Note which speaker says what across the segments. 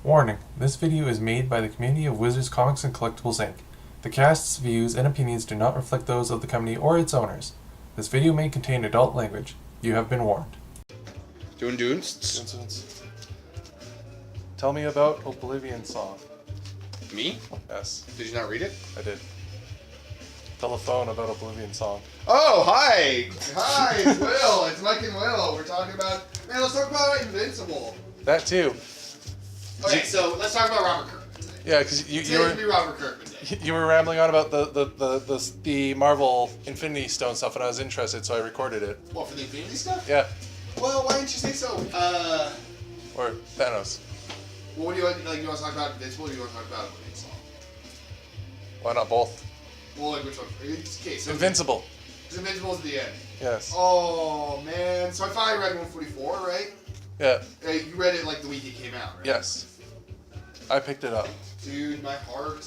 Speaker 1: Warning, this video is made by the community of Wizards Comics and Collectibles Inc. The cast's views and opinions do not reflect those of the company or its owners. This video may contain adult language. You have been warned.
Speaker 2: Doons.
Speaker 1: Tell me about Oblivion Song.
Speaker 2: Me?
Speaker 1: Yes,
Speaker 2: Did you not read it?
Speaker 1: I did. Telephone about Oblivion Song.
Speaker 2: Oh, hi! Hi, it's Will. It's Mike and Will. We're talking about... Man, let's talk about Invincible.
Speaker 1: That too.
Speaker 2: Okay, so let's talk about Robert Kirkman today.
Speaker 1: Yeah, because
Speaker 2: Today's gonna be Robert Kirkman Day.
Speaker 1: you were rambling on about the Marvel Infinity Stone stuff, and I was interested, so I recorded it.
Speaker 2: What, for the Infinity stuff?
Speaker 1: Yeah.
Speaker 2: Well, why didn't you say so?
Speaker 1: Or Thanos.
Speaker 2: Well, what do you want? Like, you want to talk about Invincible, or do you want to talk about Oblivion Song?
Speaker 1: Why not both?
Speaker 2: Well, like, which one? Okay, so
Speaker 1: Invincible.
Speaker 2: Invincible's at the end.
Speaker 1: Yes.
Speaker 2: Oh, man. So I finally read 144, right?
Speaker 1: Yeah.
Speaker 2: You read it, like, the week it came out, right?
Speaker 1: Yes. I picked it up.
Speaker 2: Dude, my poor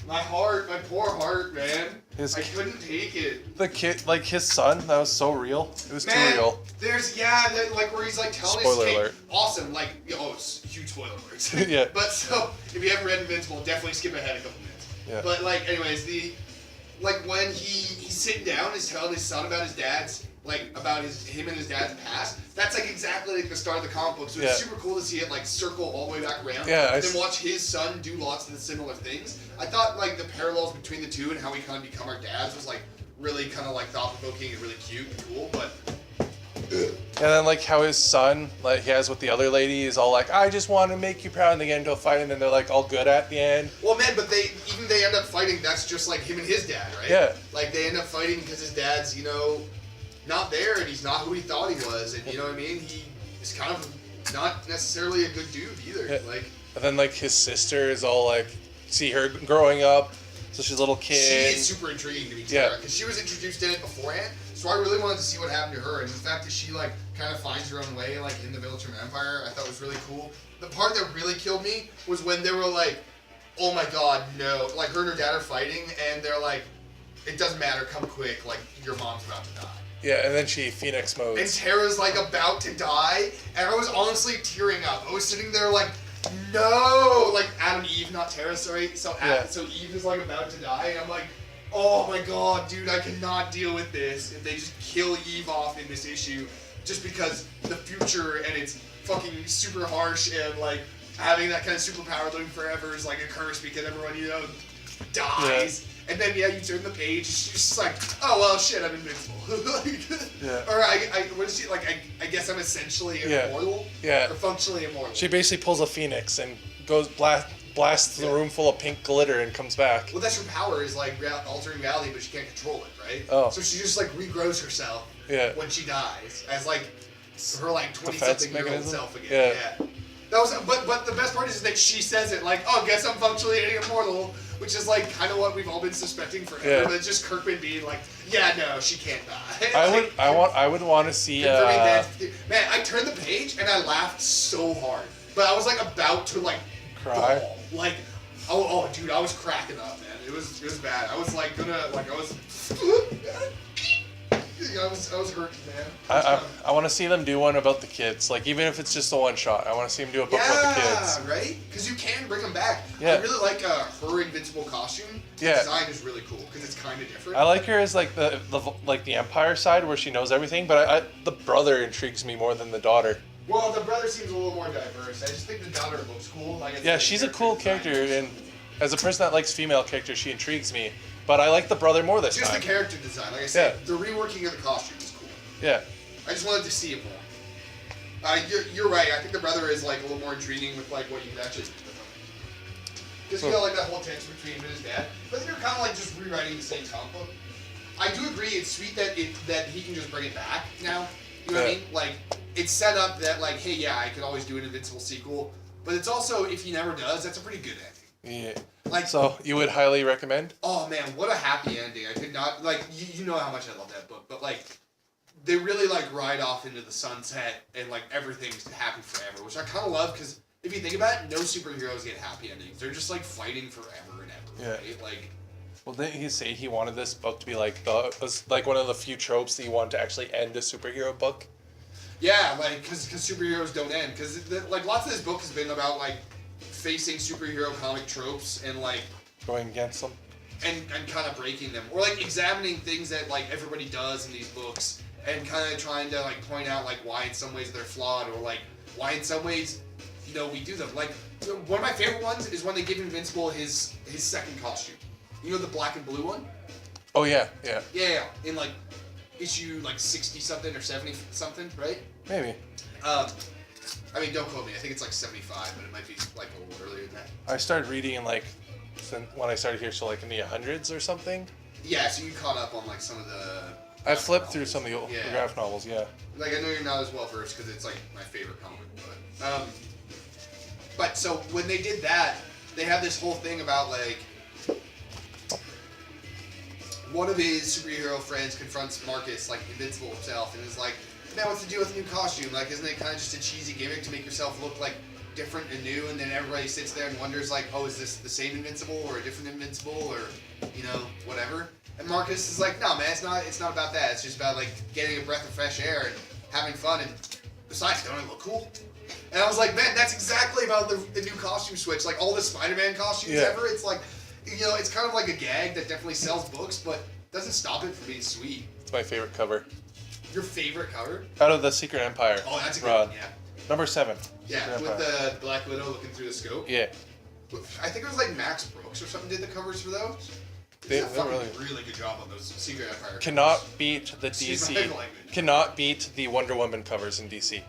Speaker 2: heart, man. I couldn't take it.
Speaker 1: The kid, like his son, that was so real. It was
Speaker 2: Man,
Speaker 1: too real.
Speaker 2: There's, like, where he's, like, telling
Speaker 1: Spoiler
Speaker 2: his kid.
Speaker 1: alert.
Speaker 2: Awesome, like, it's huge spoiler alerts.
Speaker 1: Yeah.
Speaker 2: But, so, if you haven't read Invincible, definitely skip ahead a couple minutes.
Speaker 1: Yeah.
Speaker 2: But, like, anyways, when he's sitting down, he's telling his son about his dad's, like, about him and his dad's past, that's, like, exactly, like, the start of the comic book. So it's super cool to see it, like, circle all the way back around.
Speaker 1: Yeah.
Speaker 2: And then watch his son do lots of the similar things. I thought, like, the parallels between the two and how we kind of become our dads was, like, really kind of, like, thought-provoking and really cute and cool, but...
Speaker 1: And then, like, how his son, like, he has with the other lady, is all like, I just want to make you proud, and they get into a fight, and then they're, like, all good at the end.
Speaker 2: Well, man, but they end up fighting, that's just, like, him and his dad, right?
Speaker 1: Yeah.
Speaker 2: Like, they end up fighting because his dad's, not there, and he's not who he thought he was, and you know what I mean? He is kind of not necessarily a good dude either.
Speaker 1: Yeah.
Speaker 2: Like,
Speaker 1: And then, like, his sister is all, like, see her growing up, so she's a little kid.
Speaker 2: she is super intriguing to me, Tara, because she was introduced in it beforehand, so I really wanted to see what happened to her, and the fact that she, like, kind of finds her own way, like, in the Village from Empire, I thought was really cool. The part that really killed me was when they were like, oh my god, no. Like, her and her dad are fighting, and they're like, it doesn't matter, come quick, like, your mom's about to die.
Speaker 1: Yeah, and then she Phoenix modes.
Speaker 2: And Tara's, like, about to die, and I was honestly tearing up. I was sitting there like, no! Like, Adam Eve, not Tara, sorry. So Eve is, like, about to die, and I'm like, oh my god, dude, I cannot deal with this if they just kill Eve off in this issue just because the future and it's fucking super harsh and, like, having that kind of superpower living forever is, like, a curse because everyone, dies. Yeah. And then, you turn the page, she's just like, oh, well, shit, I'm invincible.
Speaker 1: Yeah.
Speaker 2: Or, what is she, like, I guess I'm essentially immortal?
Speaker 1: Yeah.
Speaker 2: Or functionally immortal.
Speaker 1: She basically pulls a phoenix and goes blasts the room full of pink glitter and comes back.
Speaker 2: Well, that's her power, is, like, altering reality, but she can't control it, right?
Speaker 1: Oh.
Speaker 2: So she just, like, regrows herself when she dies, as, like, her, like, 20-something-year-old self again. Yeah. That was, but the best part is that she says it, like, oh, guess I'm functionally immortal, which is, like, kind of what we've all been suspecting forever.
Speaker 1: Yeah.
Speaker 2: But it's just Kirkman being like, yeah, no, she can't die.
Speaker 1: I would want to see.
Speaker 2: Man, I turned the page and I laughed so hard, but I was like about to like
Speaker 1: cry.
Speaker 2: Bawl. Like, oh, dude, I was cracking up, man. It was bad. I was like I was hurting, man.
Speaker 1: I want to see them do one about the kids. Like, even if it's just a one shot, I want to see them do a book about the kids.
Speaker 2: Yeah, right? Because you can bring them back.
Speaker 1: Yeah.
Speaker 2: I really like her Invincible costume. The design is really cool because it's kind of different.
Speaker 1: I like her as like the Empire side where she knows everything, but the brother intrigues me more than the daughter.
Speaker 2: Well, the brother seems a little more diverse. I just think the daughter looks cool. Like,
Speaker 1: she's a cool character, and as a person that likes female characters, she intrigues me. But I like the brother more this time.
Speaker 2: Just the character design. Like I said, the reworking of the costume is cool.
Speaker 1: Yeah.
Speaker 2: I just wanted to see it more. You're right. I think the brother is like a little more intriguing with like what you could actually do with him. Just feel like that whole tension between him and his dad. But then you're kind of like just rewriting the same comic book. I do agree. It's sweet that he can just bring it back now. You know what I mean? Like, it's set up that like, hey, yeah, I could always do an Invincible sequel. But it's also, if he never does, that's a pretty good ending.
Speaker 1: Yeah.
Speaker 2: Like,
Speaker 1: so you would highly recommend?
Speaker 2: Oh man, what a happy ending! I could not like you know how much I love that book, but like they really like ride off into the sunset and like everything's happy forever, which I kind of love because if you think about it, no superheroes get happy endings. They're just like fighting forever and ever. Right? Like,
Speaker 1: well, didn't he say he wanted this book to be like one of the few tropes that he wanted to actually end a superhero book?
Speaker 2: Yeah, like because superheroes don't end because like lots of this book has been about like facing superhero comic tropes and like
Speaker 1: Going against them.
Speaker 2: and kind of breaking them, or like examining things that like everybody does in these books and kind of trying to like point out like why in some ways they're flawed, or like why in some ways, you know, we do them. Like one of my favorite ones is when they give Invincible his second costume. You know, the black and blue one?
Speaker 1: Oh yeah.
Speaker 2: Yeah, in like issue like 60 something or 70 something, right?
Speaker 1: Maybe.
Speaker 2: I mean, don't quote me. I think it's like 75, but it might be like a little earlier than that.
Speaker 1: I started reading in like when I started here, so like in the hundreds or something.
Speaker 2: Yeah, so you caught up on like some of the.
Speaker 1: I flipped through some of the old graphic novels. Yeah.
Speaker 2: Like I know you're not as well versed because it's like my favorite comic, but so when they did that, they had this whole thing about like one of his superhero friends confronts Marcus, like Invincible himself, and is like, "Now what's the deal with the new costume? Like, isn't it kind of just a cheesy gimmick to make yourself look like different and new?" And then everybody sits there and wonders like, "Oh, is this the same Invincible or a different Invincible or, you know, whatever?" And Marcus is like, "No, man, it's not about that. It's just about like getting a breath of fresh air and having fun. And besides, don't it look cool?" And I was like, "Man, that's exactly about the new costume switch. Like all the Spider-Man costumes ever. It's like, you know, it's kind of like a gag that definitely sells books, but doesn't stop it from being sweet."
Speaker 1: It's my favorite cover.
Speaker 2: Your favorite cover?
Speaker 1: Out of the Secret Empire.
Speaker 2: Oh, that's a good
Speaker 1: run.
Speaker 2: one. Yeah.
Speaker 1: Number 7.
Speaker 2: Yeah,
Speaker 1: Secret
Speaker 2: with
Speaker 1: Empire.
Speaker 2: the Black Widow looking through the scope.
Speaker 1: Yeah.
Speaker 2: I think it was like Max Brooks or something did the covers for those.
Speaker 1: They
Speaker 2: did a fucking
Speaker 1: really
Speaker 2: really good job on those Secret Empire.
Speaker 1: Cannot
Speaker 2: covers.
Speaker 1: beat the
Speaker 2: Excuse
Speaker 1: DC.
Speaker 2: my language.
Speaker 1: Cannot beat the Wonder Woman covers in DC.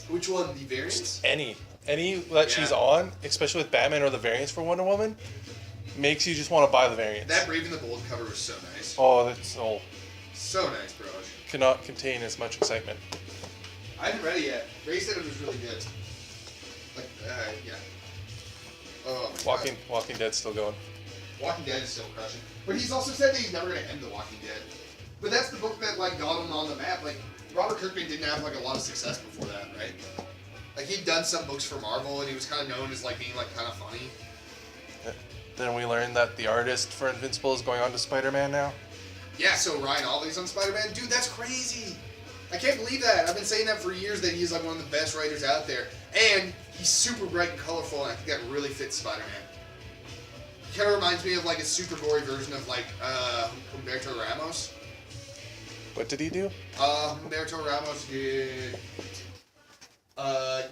Speaker 2: Which one? The variants?
Speaker 1: Any that she's on, especially with Batman or the variants for Wonder Woman, makes you just want to buy the variants.
Speaker 2: That Brave and the Bold cover was so nice.
Speaker 1: Oh, that's
Speaker 2: So nice, bro.
Speaker 1: cannot contain as much excitement.
Speaker 2: I haven't read it yet. Ray said it was really good. Like, yeah. Oh my God.
Speaker 1: Walking Dead's still going.
Speaker 2: Walking Dead is still crushing. But he's also said that he's never going to end The Walking Dead. But that's the book that, like, got him on the map. Like, Robert Kirkman didn't have, like, a lot of success before that, right? Like, he'd done some books for Marvel, and he was kind of known as, like, being, like, kind of funny.
Speaker 1: Then we learned that the artist for Invincible is going on to Spider-Man now.
Speaker 2: Yeah, so Ryan Ollie's on Spider-Man. Dude, that's crazy. I can't believe that. I've been saying that for years, that he's, like, one of the best writers out there. And he's super bright and colorful, and I think that really fits Spider-Man. He kind of reminds me of, like, a super gory version of, like, Humberto Ramos.
Speaker 1: What did he do?
Speaker 2: Humberto Ramos did...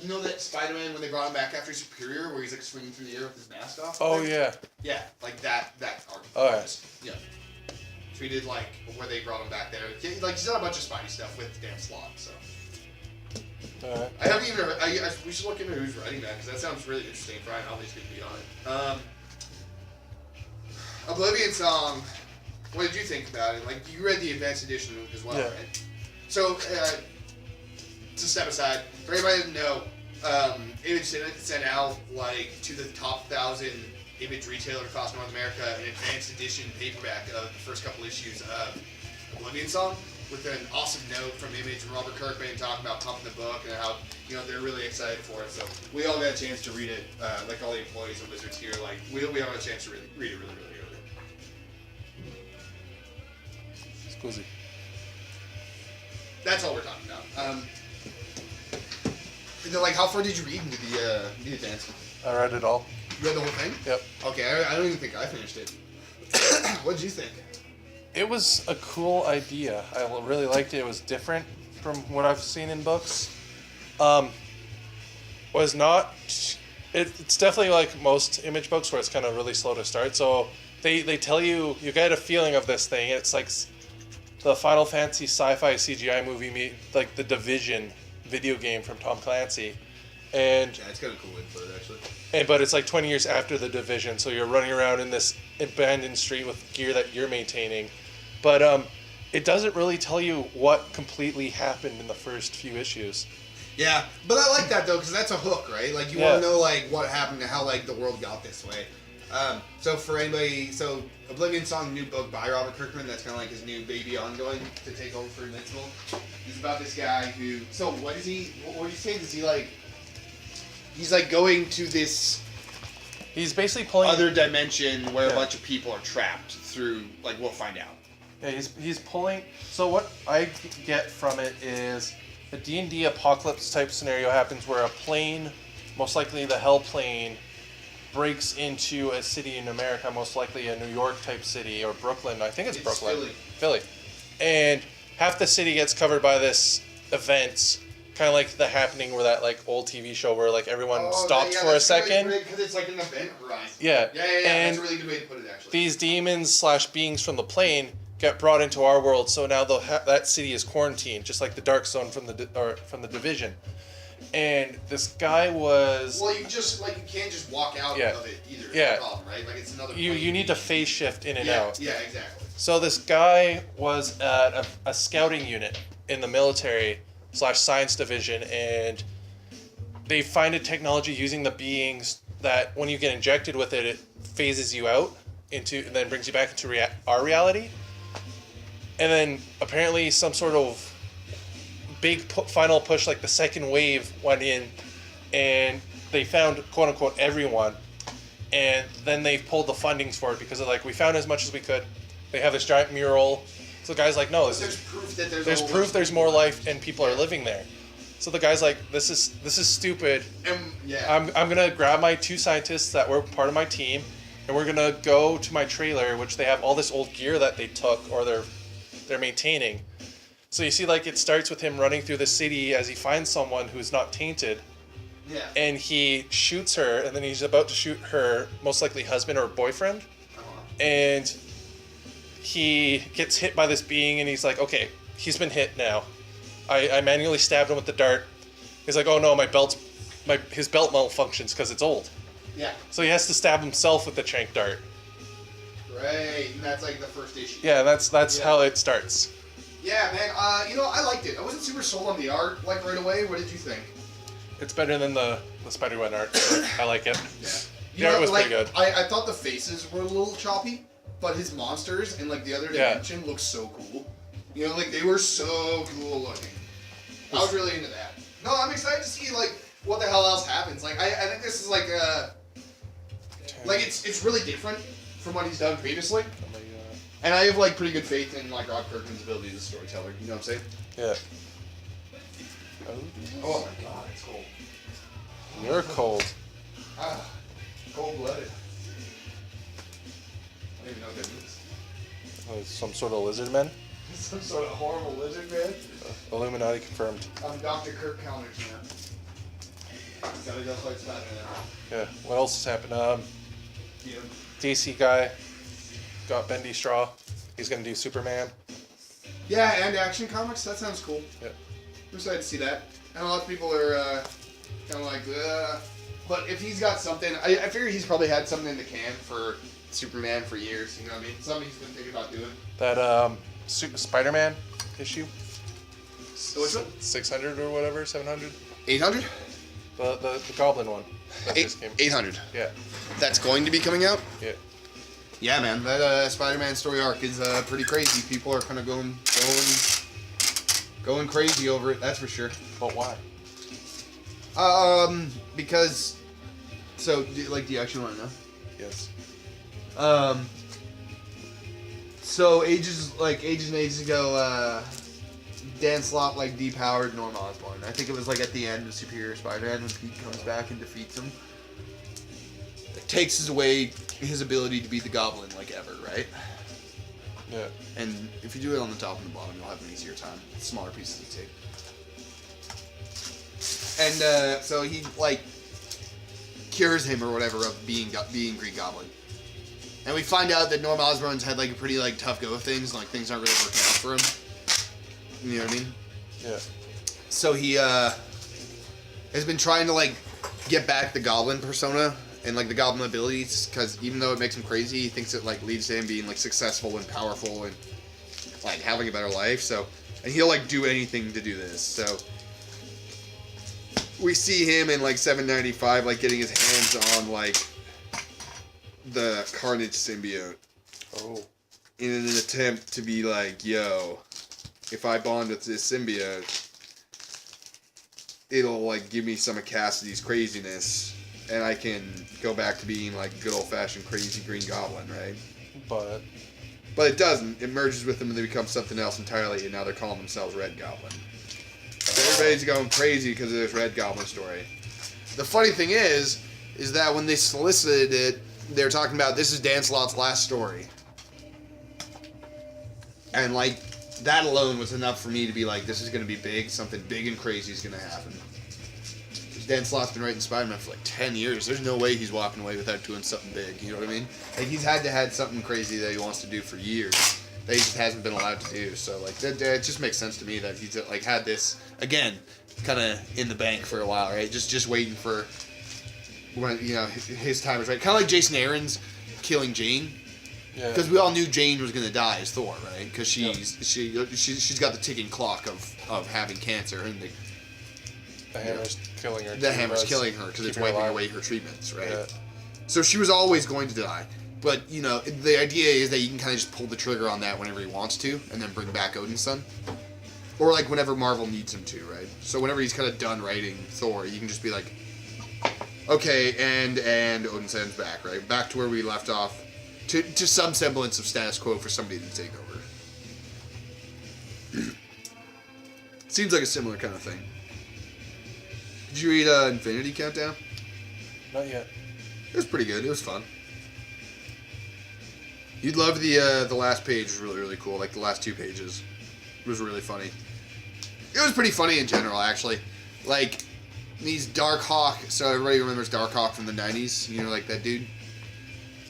Speaker 2: you know that Spider-Man, when they brought him back after Superior, where he's, like, swinging through the air with his mask off?
Speaker 1: Oh, yeah.
Speaker 2: Yeah, like that arc.
Speaker 1: Oh, yeah.
Speaker 2: Yeah. So he did, like, where they brought him back there. Yeah, like, he's done a bunch of Spidey stuff with Dan Slott, so...
Speaker 1: Alright.
Speaker 2: I haven't even... we should look into who's writing that, because that sounds really interesting. Brian Ollie's going to be on it. Oblivion Song. What did you think about it? Like, you read the advanced edition as well, right? So, to step aside, for anybody that doesn't know, Image sent out, like, to the top 1,000 Image retailer across North America an advanced edition paperback of the first couple issues of Oblivion Song, with an awesome note from Image and Robert Kirkman talking about pumping the book and how, you know, they're really excited for it. So we all got a chance to read it, like all the employees of Wizards here. Like, we all got a chance to read it really early.
Speaker 1: Scusi.
Speaker 2: That's all we're talking about. Like, how far did you read into the advanced?
Speaker 1: I read it all.
Speaker 2: You read the whole thing?
Speaker 1: Yep.
Speaker 2: Okay, I don't even think I finished it. What did you think?
Speaker 1: It was a cool idea. I really liked it. It was different from what I've seen in books. Was not... It's definitely like most Image books where it's kind of really slow to start. So they tell you get a feeling of this thing. It's like the Final Fantasy sci-fi CGI movie, like the Division video game from Tom Clancy. And
Speaker 2: yeah, it's got a cool input, actually.
Speaker 1: But it's like 20 years after the Division, so you're running around in this abandoned street with gear that you're maintaining. But it doesn't really tell you what completely happened in the first few issues.
Speaker 2: Yeah, but I like that, though, because that's a hook, right? Like, you want to know, like, what happened and how, like, the world got this way. So for anybody, Oblivion Song, new book by Robert Kirkman, that's kind of like his new baby ongoing to take over for Invincible. He's about this guy who, so what is he, what do you say, is he like, he's like going to this
Speaker 1: He's basically pulling
Speaker 2: other dimension where a bunch of people are trapped through, like, we'll find out.
Speaker 1: Yeah, he's pulling, so what I get from it is a D&D apocalypse type scenario happens where a plane, most likely the Hell plane, breaks into a city in America, most likely a New York type city or Brooklyn. I think it's Brooklyn. Philly. And half the city gets covered by this event, kind of like The Happening, where that like old TV show where like everyone stops for a second.
Speaker 2: Because it's like an event horizon.
Speaker 1: Yeah.
Speaker 2: Yeah.
Speaker 1: And
Speaker 2: that's a really good way to put it, actually.
Speaker 1: these demons / beings from the plane get brought into our world, so now that city is quarantined, just like the Dark Zone from the Division. And this guy was.
Speaker 2: Well, you can't just walk out of it either.
Speaker 1: Yeah.
Speaker 2: Problem, right? Like it's another.
Speaker 1: You need to phase shift in and out.
Speaker 2: Yeah, exactly.
Speaker 1: So this guy was at a scouting unit in the military / science division, and they find a technology using the beings that when you get injected with it, it phases you out and then brings you back into our reality. And then apparently some sort of big final push, like the second wave, went in, and they found quote unquote everyone, and then they pulled the fundings for it because they're like, we found as much as we could. They have this giant mural. So the guy's like, no,
Speaker 2: there's proof that
Speaker 1: there's more life and people are living there. So the guy's like, this is stupid. I'm gonna grab my 2 scientists that were part of my team, and we're gonna go to my trailer, which they have all this old gear that they took or they're maintaining. So you see, like, it starts with him running through the city as he finds someone who's not tainted.
Speaker 2: Yeah.
Speaker 1: And he shoots her, and then he's about to shoot her most likely husband or boyfriend. And he gets hit by this being, and he's like, okay, he's been hit now. I manually stabbed him with the dart. He's like, oh no, his belt malfunctions because it's old.
Speaker 2: Yeah.
Speaker 1: So he has to stab himself with the trank dart.
Speaker 2: Right, and that's like the first issue.
Speaker 1: Yeah, that's how it starts.
Speaker 2: Yeah, man. I liked it. I wasn't super sold on the art like right away. What did you think?
Speaker 1: It's better than the Spider-Man art. So I like it.
Speaker 2: Yeah.
Speaker 1: The art was pretty good.
Speaker 2: I thought the faces were a little choppy, but his monsters and like the other dimension looked so cool. You know, like they were so cool looking. I was really into that. No, I'm excited to see like what the hell else happens. Like I think this is like it's really different from what he's done previously. And I have like pretty good faith in like Robert Kirkman's ability as a storyteller. You know what I'm saying?
Speaker 1: Yeah.
Speaker 2: Oh my god, it's cold.
Speaker 1: You're cold.
Speaker 2: Cold-blooded. I don't even know what that means.
Speaker 1: Some sort of lizard man?
Speaker 2: Some sort of horrible lizard man?
Speaker 1: Illuminati confirmed.
Speaker 2: I'm Dr. Kirk Counters, man. Gotta go fight Spider-Man.
Speaker 1: Yeah. What else has happened? DC guy got bendy straw. He's gonna do Superman.
Speaker 2: Yeah, and Action Comics. That sounds cool.
Speaker 1: Yeah.
Speaker 2: I'm excited to see that. And a lot of people are kind of like, but if he's got something, I figure he's probably had something in the can for Superman for years. You know what I mean? Something he's been thinking about doing.
Speaker 1: That Spider-Man issue.
Speaker 2: Which one?
Speaker 1: 600 or whatever, 700.
Speaker 2: 800.
Speaker 1: The Goblin one. That just came.
Speaker 2: 800.
Speaker 1: Yeah.
Speaker 2: That's going to be coming out.
Speaker 1: Yeah.
Speaker 2: Yeah, man. That Spider-Man story arc is pretty crazy. People are kind of going crazy over it. That's for sure.
Speaker 1: But why?
Speaker 2: Because. So, do you actually want to know?
Speaker 1: Yes.
Speaker 2: So ages and ages ago, Dan Slott depowered Norm Osborn. I think it was at the end of Superior Spider-Man when Pete comes back and defeats him. It takes away his ability to be the Goblin ever, right?
Speaker 1: Yeah.
Speaker 2: And if you do it on the top and the bottom, you'll have an easier time. Smaller pieces of tape. And so he cures him or whatever of being Green Goblin. And we find out that Norm Osborn's had a pretty tough go of things, and things aren't really working out for him. You know what I mean?
Speaker 1: Yeah.
Speaker 2: So he has been trying to get back the Goblin persona and the Goblin abilities, because even though it makes him crazy, he thinks it leads to him being successful and powerful and having a better life. So, and he'll do anything to do this. So we see him in 795 getting his hands on the Carnage symbiote.
Speaker 1: Oh.
Speaker 2: In an attempt to be yo, if I bond with this symbiote, it'll give me some of Cassidy's craziness, and I can go back to being good old-fashioned crazy Green Goblin, right? But it doesn't. It merges with them and they become something else entirely, and now they're calling themselves Red Goblin. So everybody's going crazy because of this Red Goblin story. The funny thing is is that when they solicited it, they were talking about this is Dan Slott's last story. And, like, that alone was enough for me to be like, this is going to be big. Something big and crazy is going to happen. Dan Slott's been writing Spider-Man for, like, 10 years. There's no way he's walking away without doing something big. You know what I mean? Like, he's had something crazy that he wants to do for years that he just hasn't been allowed to do. So, like, it just makes sense to me that he's, like, had this, again, kind of in the bank for a while, right? Just waiting for when, you know, his time is right. Kind of like Jason Aaron's killing Jane.
Speaker 1: Yeah.
Speaker 2: Because we all knew Jane was going to die as Thor, right? Because she's got the ticking clock of having cancer, and
Speaker 1: the hammer's killing her.
Speaker 2: The hammer's killing her because it's wiping away her treatments, right?
Speaker 1: Yeah.
Speaker 2: So she was always going to die. But, you know, the idea is that you can kind of just pull the trigger on that whenever he wants to, and then bring back Odin's son. Or, like, whenever Marvel needs him to, right? So whenever he's kind of done writing Thor, you can just be like, okay, and Odin's son's back, right? Back to where we left off. To some semblance of status quo for somebody to take over. Seems like a similar kind of thing. Did you read Infinity Countdown?
Speaker 1: Not yet.
Speaker 2: It was pretty good. It was fun. You'd love the last page was really, really cool. Like the last 2 pages was really funny. It was pretty funny in general, actually. Like these Darkhawk. So everybody remembers Darkhawk from the 90s. You know, like that dude.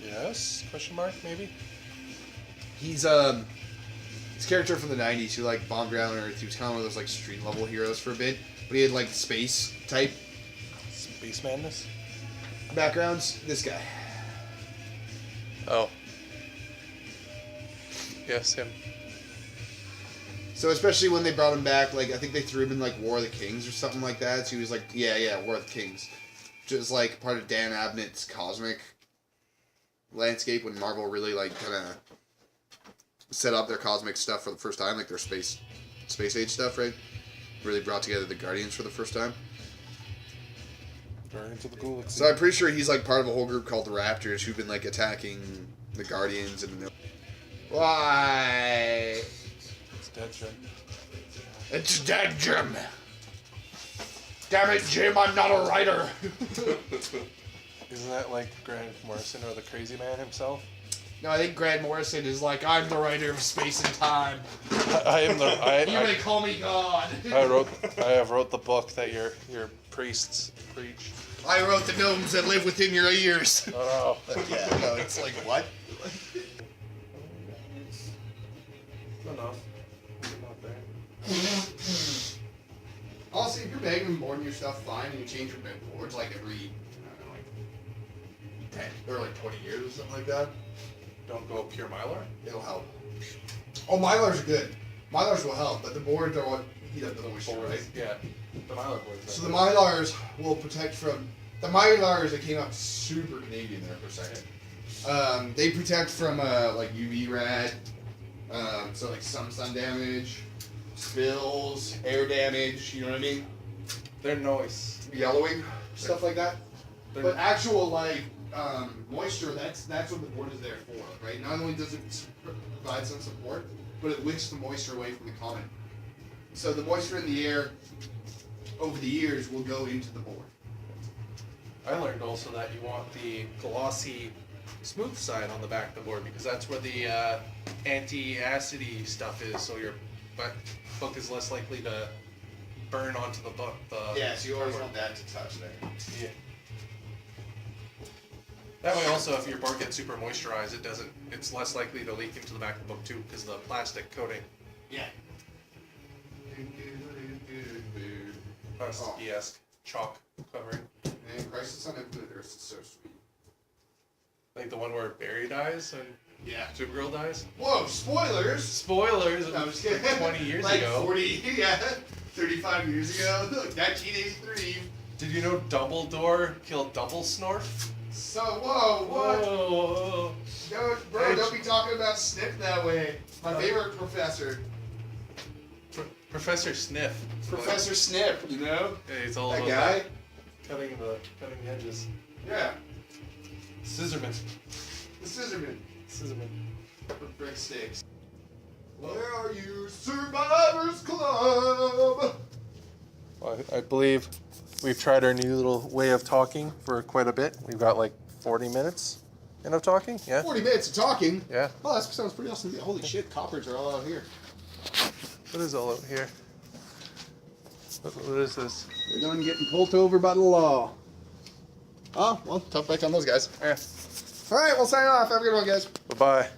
Speaker 1: Yes? Question mark, maybe?
Speaker 2: He's his character from the 90s who like bombed around Earth. He was kind of one of those like street level heroes for a bit, but he had like space type
Speaker 1: Space madness?
Speaker 2: backgrounds. This guy.
Speaker 1: Oh. Yes, him.
Speaker 2: So especially when they brought him back, like I think they threw him in like War of the Kings or something like that. So he was like, yeah, War of the Kings, just like part of Dan Abnett's cosmic landscape when Marvel really like kind of set up their cosmic stuff for the first time, like their space age stuff, right? Really brought together the Guardians for the first time.
Speaker 1: Guardians of the Galaxy.
Speaker 2: So I'm pretty sure he's like part of a whole group called the Raptors who've been like attacking the Guardians and why?
Speaker 1: It's dead, Jim.
Speaker 2: It's dead, Jim. Damn it, Jim! I'm not a writer.
Speaker 1: Isn't that like Grant Morrison or the Crazy Man himself?
Speaker 2: No, I think Grant Morrison is like, I'm the writer of Space and Time.
Speaker 1: I am the.
Speaker 2: You may call me God.
Speaker 1: I have wrote the book that your priests preach.
Speaker 2: I wrote the gnomes that live within your ears.
Speaker 1: Oh.
Speaker 2: Yeah, no, it's like, what?
Speaker 1: Enough. Not there.
Speaker 2: Honestly, if you're begging and boarding your stuff fine and you change your boards like every, I don't know, like 10 or like 20 years or something like that,
Speaker 1: Don't go pure Mylar?
Speaker 2: it'll help. Oh, Mylars are good. Mylars will help, but the boards are what heat up the moisture, right?
Speaker 1: Yeah. The Mylar boards.
Speaker 2: So the Mylars will protect from... The Mylars that came up super Canadian there for a second. They protect from like UV rad, so like some sun damage, spills, air damage, you know what I mean?
Speaker 1: They're nice.
Speaker 2: Yellowing, stuff like that.
Speaker 1: They're
Speaker 2: But actual like moisture, that's what the board is there for, right? Not only does it provide some support, but it wicks the moisture away from the comet. So the moisture in the air over the years will go into the board.
Speaker 1: I learned also that you want the glossy, smooth side on the back of the board because that's where the anti-acidy stuff is. So your book is less likely to burn onto the book.
Speaker 2: Yeah, so you always want that to touch there.
Speaker 1: Yeah. That way, also, if your board gets super moisturized, it's less likely to leak into the back of the book too because of the plastic coating.
Speaker 2: Yeah.
Speaker 1: Yes, chalk covering.
Speaker 2: And Crisis on Infinite Earth is so sweet.
Speaker 1: Like the one where Barry dies and
Speaker 2: Yeah.
Speaker 1: Supergirl dies.
Speaker 2: Whoa, spoilers!
Speaker 1: Spoilers!
Speaker 2: No, I'm just kidding.
Speaker 1: 20 years
Speaker 2: like
Speaker 1: ago.
Speaker 2: 40, yeah, 35 years ago. 1983.
Speaker 1: Did you know Dumbledore killed Double Snorf?
Speaker 2: So, whoa, what?
Speaker 1: Whoa.
Speaker 2: Don't be talking about Snip that way. My favorite professor.
Speaker 1: Professor Sniff.
Speaker 2: Professor Snip, you know?
Speaker 1: Yeah, he's all
Speaker 2: That
Speaker 1: about
Speaker 2: guy?
Speaker 1: that. Cutting hedges.
Speaker 2: Yeah.
Speaker 1: Scissorman.
Speaker 2: The Scissorman.
Speaker 1: Scissorman.
Speaker 2: With brick sticks. Where are you, Survivors Club?
Speaker 1: I believe we've tried our new little way of talking for quite a bit. We've got like 40 minutes in of talking. Yeah.
Speaker 2: 40 minutes of talking?
Speaker 1: Yeah.
Speaker 2: Oh, that sounds pretty awesome. Holy shit, coppers are all out here.
Speaker 1: What is all out here? What is this?
Speaker 2: They're done getting pulled over by the law. Oh, well, tough break on those guys.
Speaker 1: Yeah.
Speaker 2: All right, we'll sign off. Have a good one, guys.
Speaker 1: Bye-bye.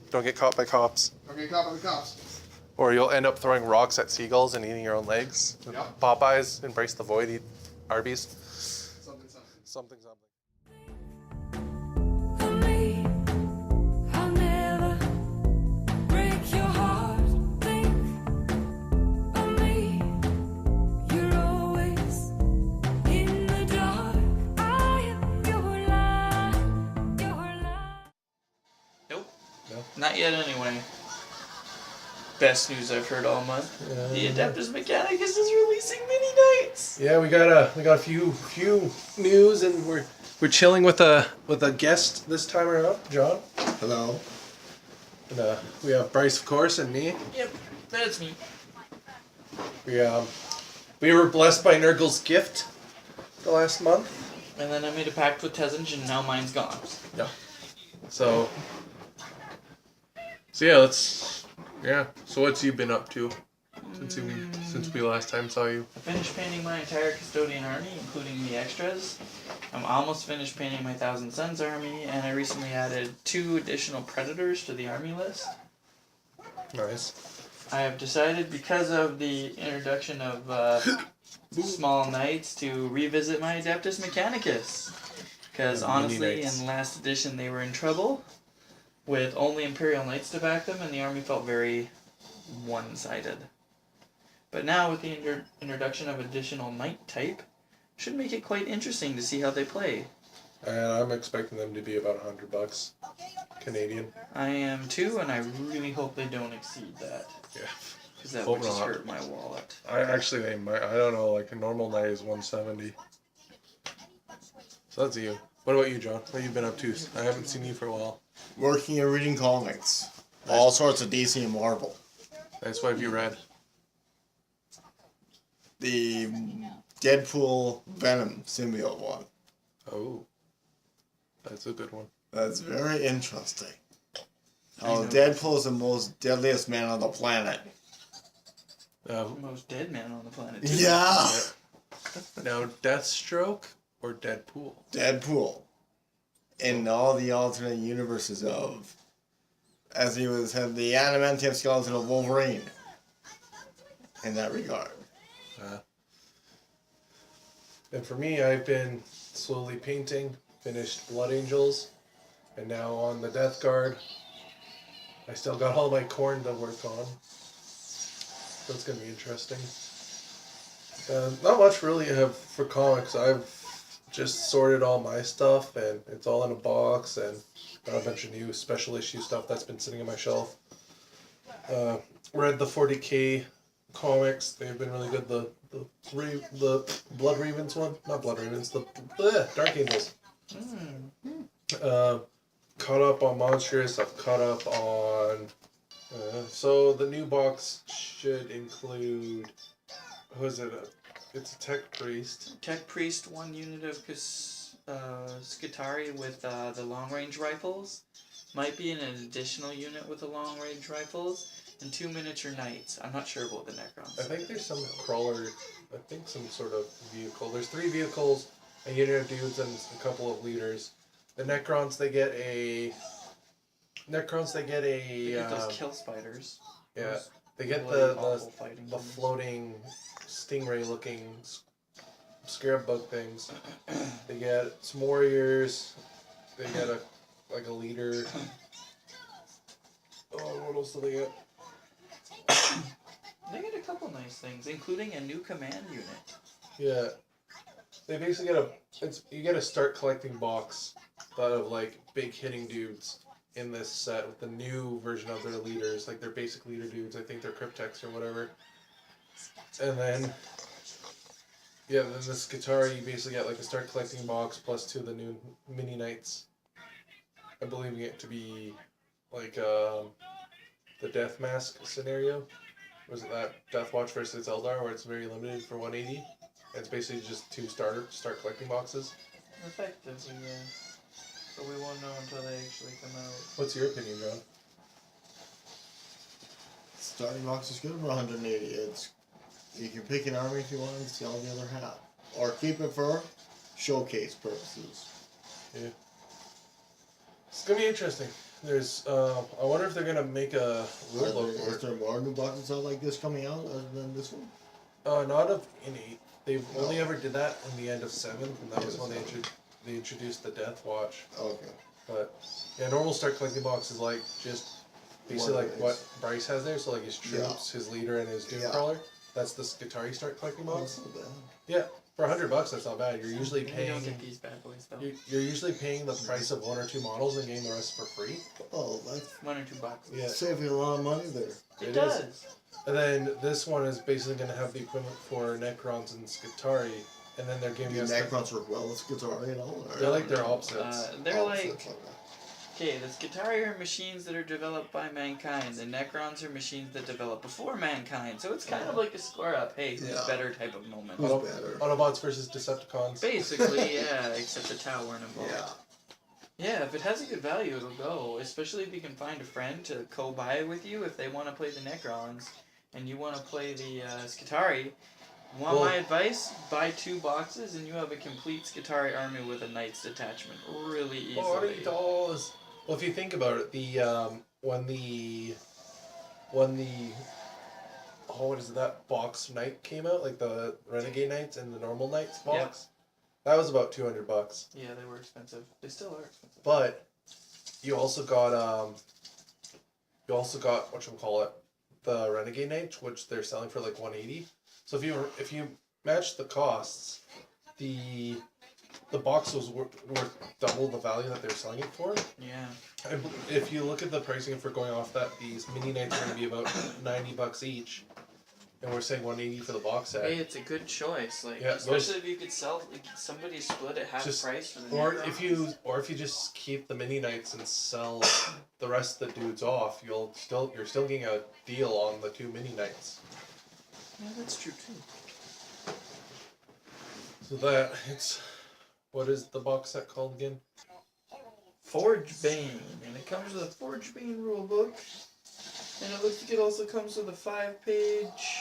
Speaker 1: Don't get caught by cops.
Speaker 2: Don't get caught by the cops.
Speaker 1: Or you'll end up throwing rocks at seagulls and eating your own legs.
Speaker 2: Yep.
Speaker 1: Popeyes, Embrace the Void, eat Arby's.
Speaker 2: Something, something.
Speaker 1: Something, something.
Speaker 3: For me, I'll never break your heart. Think of me. You're always in the dark. I am your light, your light.
Speaker 4: Nope.
Speaker 1: No?
Speaker 4: Not yet anyway. Best news I've heard all month. The Adeptus Mechanicus is releasing mini nights.
Speaker 1: Yeah, we got a few news, and we're chilling with a guest this time around, John.
Speaker 2: Hello.
Speaker 1: And we have Bryce, of course, and me.
Speaker 4: Yep, that's me.
Speaker 1: We were blessed by Nurgles' gift the last month.
Speaker 4: And then I made a pact with Tezinch and now mine's gone.
Speaker 1: Yeah. So yeah. So what's you been up to since we last time saw you?
Speaker 4: I finished painting my entire Custodian army, including the extras. I'm almost finished painting my Thousand Suns army, and I recently added 2 additional Predators to the army list.
Speaker 1: Nice.
Speaker 4: I have decided, because of the introduction of small knights, to revisit my Adeptus Mechanicus. Because honestly, in last edition they were in trouble with only Imperial Knights to back them, and the army felt very one-sided. But now, with the introduction of additional Knight type, should make it quite interesting to see how they play.
Speaker 1: And I'm expecting them to be about $100 Canadian.
Speaker 4: I am too, and I really hope they don't exceed that.
Speaker 1: Yeah.
Speaker 4: Because that
Speaker 1: Hope
Speaker 4: would just
Speaker 1: not.
Speaker 4: hurt my wallet.
Speaker 1: They might. I don't know. Like a normal night is 170. So that's you. What about you, John? What have you been up to? I haven't seen you for a while.
Speaker 5: Working and reading comics. All sorts of DC and Marvel.
Speaker 1: Nice. What have you read?
Speaker 5: The Deadpool Venom symbiote one.
Speaker 1: Oh, that's a good one.
Speaker 5: That's very interesting. How Deadpool is the most deadliest man on the planet.
Speaker 4: The most dead man on the planet, too.
Speaker 5: Yeah!
Speaker 1: Now, Deathstroke or Deadpool?
Speaker 5: Deadpool. In all the alternate universes of... As he had the adamantium skeleton of Wolverine. In that regard.
Speaker 1: And for me, I've been slowly painting, finished Blood Angels, and now on the Death Guard. I still got all my corn to work on. So it's going to be interesting. Not much really for comics. I've just sorted all my stuff, and it's all in a box, and got a bunch of new special issue stuff that's been sitting on my shelf. Read the 40K comics. They've been really good. The Blood Ravens one, not Blood Ravens, the Dark Angels. Caught up on Monstrous. I've caught up on. So the new box should include. Who is it? It's a Tech Priest.
Speaker 4: Tech Priest, 1 unit of Skitari with the long range rifles. Might be an additional unit with the long range rifles. And 2 miniature knights. I'm not sure about the Necrons.
Speaker 1: I think there's some crawler. I think some sort of vehicle. There's 3 vehicles, a unit of dudes, and a couple of leaders. The Necrons, they get a.
Speaker 4: They get those kill spiders.
Speaker 1: Yeah,
Speaker 4: Those
Speaker 1: they get
Speaker 4: really awful fighting
Speaker 1: the
Speaker 4: things.
Speaker 1: floating stingray looking scarab bug things. They get some warriors. They get a leader. Oh, what else do they get?
Speaker 4: They get a couple nice things, including a new command unit.
Speaker 1: Yeah, they basically you get a start collecting box, but of like big hitting dudes in this set with the new version of their leaders, like their basic leader dudes. I think they're Cryptex or whatever. And then the Skitari, you basically get like a start collecting box plus 2 of the new mini knights. I'm believing it to be like the Death Mask scenario. Was it that Death Watch versus Eldar where it's very limited for 180? It's basically just 2 start collecting boxes.
Speaker 4: Effectively, yeah. But we won't know until they actually come out.
Speaker 1: What's your opinion, John?
Speaker 5: Starting box is good for 180. You can pick an army if you want and sell the other half, or keep it for showcase purposes.
Speaker 1: Yeah. It's gonna be interesting. There's, I wonder if they're gonna make a rule book for
Speaker 5: Is
Speaker 1: it.
Speaker 5: there more new boxes out like this coming out other than this one?
Speaker 1: Not of innate. They've only ever did that in the end of 7th, and that was when they introduced the Death Watch.
Speaker 5: Okay.
Speaker 1: But yeah, normal start collecting box is like just basically
Speaker 5: What
Speaker 1: like
Speaker 5: it
Speaker 1: what
Speaker 5: is.
Speaker 1: Bryce has there. So like his troops, his leader, and his
Speaker 5: Yeah.
Speaker 1: Doomcrawler. That's the Skitari start collecting box.
Speaker 5: Not so bad.
Speaker 1: Yeah, for $100, that's not bad. You're usually
Speaker 4: You don't
Speaker 1: paying.
Speaker 4: get these bad boys though.
Speaker 1: You're usually paying the price of 1 or 2 models and getting the rest for free.
Speaker 5: Oh, that's
Speaker 4: 1 or 2 boxes.
Speaker 1: Yeah.
Speaker 5: saving a lot of money there.
Speaker 4: It
Speaker 1: It
Speaker 4: does.
Speaker 1: is. And then this one is basically going to have the equivalent for Necrons and Skitari, and then they're giving
Speaker 5: The
Speaker 1: us.
Speaker 5: Necrons work well with Skitari and all.
Speaker 1: They're like their opposites.
Speaker 4: They're like,
Speaker 5: Opposites like that.
Speaker 4: okay, the Skitari are machines that are developed by mankind. The Necrons are machines that develop before mankind. So it's kind of like a square up, hey, who's
Speaker 5: Yeah.
Speaker 4: better type of moment.
Speaker 5: Who's
Speaker 1: Auto-
Speaker 5: better?
Speaker 1: Autobots versus Decepticons.
Speaker 4: Basically, yeah, except the Tau weren't involved.
Speaker 5: Yeah.
Speaker 4: Yeah, if it has a good value, it'll go. Especially if you can find a friend to co-buy with you if they want to play the Necrons and you want to play the Skitari. Want
Speaker 1: Well-
Speaker 4: my advice? Buy 2 boxes and you have a complete Skitari army with a Knight's detachment really easily.
Speaker 1: $40. Well, if you think about it, when the what is it, that box Knight came out, like the Renegade Knights and the normal Knights box, that was about $200.
Speaker 4: Yeah, they were expensive. They still are expensive.
Speaker 1: But you also got whatchamacallit, the Renegade Knights, which they're selling for like $180. So if you match the costs, the box was worth double the value that they're selling it for.
Speaker 4: Yeah.
Speaker 1: And if you look at the pricing, if we're going off that, these mini Knights are going to be about $90 each, and we're saying $180 for the box set.
Speaker 4: Hey, it's a good choice. Like,
Speaker 1: Yeah,
Speaker 4: especially if you could sell, like, somebody split it half
Speaker 1: Just-
Speaker 4: price for the
Speaker 1: Or
Speaker 4: Necrons.
Speaker 1: if you just keep the mini Knights and sell the rest of the dudes off, you're still getting a deal on the 2 mini Knights.
Speaker 4: Yeah, that's true too.
Speaker 1: So that it's, what is the box set called again?
Speaker 4: Forge Bane, and it comes with a Forge Bane rulebook, and it looks like it also comes with a 5-page,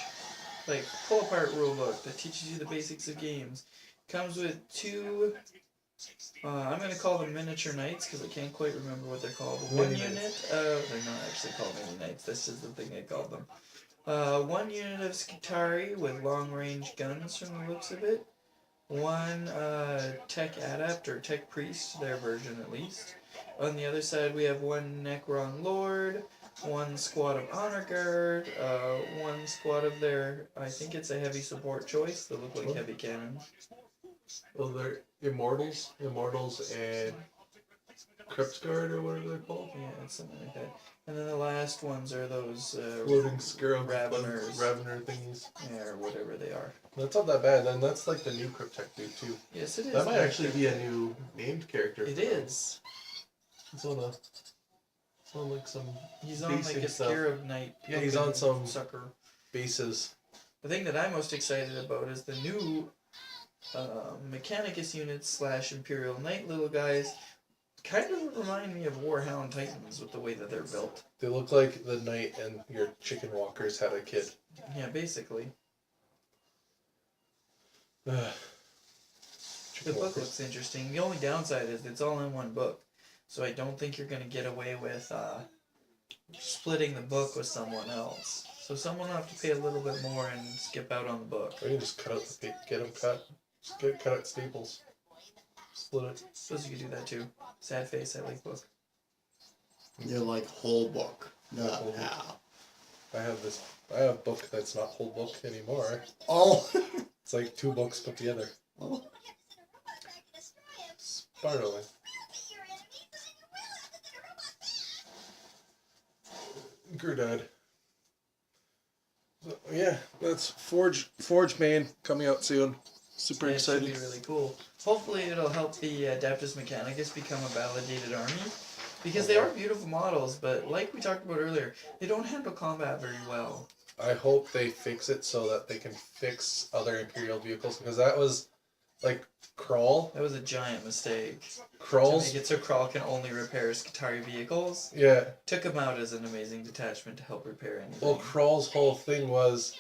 Speaker 4: like, pull-apart rulebook that teaches you the basics of games. Comes with 2, I'm gonna call them miniature knights because I can't quite remember what they're called. One
Speaker 1: Mini
Speaker 4: unit,
Speaker 1: knights.
Speaker 4: they're not actually called mini knights. That's just the thing I called them. 1 unit of Skitari with long-range guns from the looks of it. 1 tech adept or tech priest, their version at least. On the other side, we have 1 Necron Lord, 1 squad of Honor Guard, 1 squad of their, I think it's a heavy support choice. They look like heavy cannons.
Speaker 1: Well, they're Immortals and Crypt Guard or whatever they're called.
Speaker 4: Yeah, it's something like that. And then the last ones are those
Speaker 1: Floating Scarab
Speaker 4: Raveners.
Speaker 1: Ravener thingies.
Speaker 4: yeah, or whatever they are.
Speaker 1: That's not that bad. And that's like the new Cryptech dude too.
Speaker 4: Yes, it is.
Speaker 1: That might actually be a new named character.
Speaker 4: It
Speaker 1: for them.
Speaker 4: is.
Speaker 1: It's on like some
Speaker 4: He's on like
Speaker 1: basic
Speaker 4: a
Speaker 1: stuff.
Speaker 4: Scarab Knight.
Speaker 1: Yeah, he's on some
Speaker 4: sucker.
Speaker 1: bases.
Speaker 4: The thing that I'm most excited about is the new Mechanicus units / Imperial Knight little guys. Kind of remind me of Warhound Titans with the way that they're built.
Speaker 1: They look like the knight and your chicken walkers had a kid.
Speaker 4: Yeah, basically.
Speaker 1: Ugh.
Speaker 4: The
Speaker 1: Chicken
Speaker 4: book
Speaker 1: walkers.
Speaker 4: looks interesting. The only downside is it's all in one book. So I don't think you're going to get away with splitting the book with someone else. So someone will have to pay a little bit more and skip out on the book.
Speaker 1: Or you can just cut out the get them cut. Just cut out staples. Split it.
Speaker 4: Suppose you could do that too. Sad face, I like book.
Speaker 5: You're like whole book, not
Speaker 1: Whole book.
Speaker 5: half.
Speaker 1: I have a book that's not whole book anymore.
Speaker 5: Oh.
Speaker 1: It's like 2 books put together.
Speaker 5: Oh.
Speaker 1: Spiraling. Gerdad. So, yeah, that's Forge Bane coming out soon. Super
Speaker 4: Yeah, it should
Speaker 1: excited.
Speaker 4: be really cool. Hopefully it'll help the Adeptus Mechanicus become a validated army. Because they are beautiful models, but like we talked about earlier, they don't handle combat very well.
Speaker 1: I hope they fix it so that they can fix other Imperial vehicles, because that was like Crawl.
Speaker 4: That was a giant mistake. To
Speaker 1: Crawl's.
Speaker 4: make it so Crawl can only repair Skitarii vehicles.
Speaker 1: Yeah.
Speaker 4: Took him out as an amazing detachment to help repair anything.
Speaker 1: Well, Crawl's whole thing was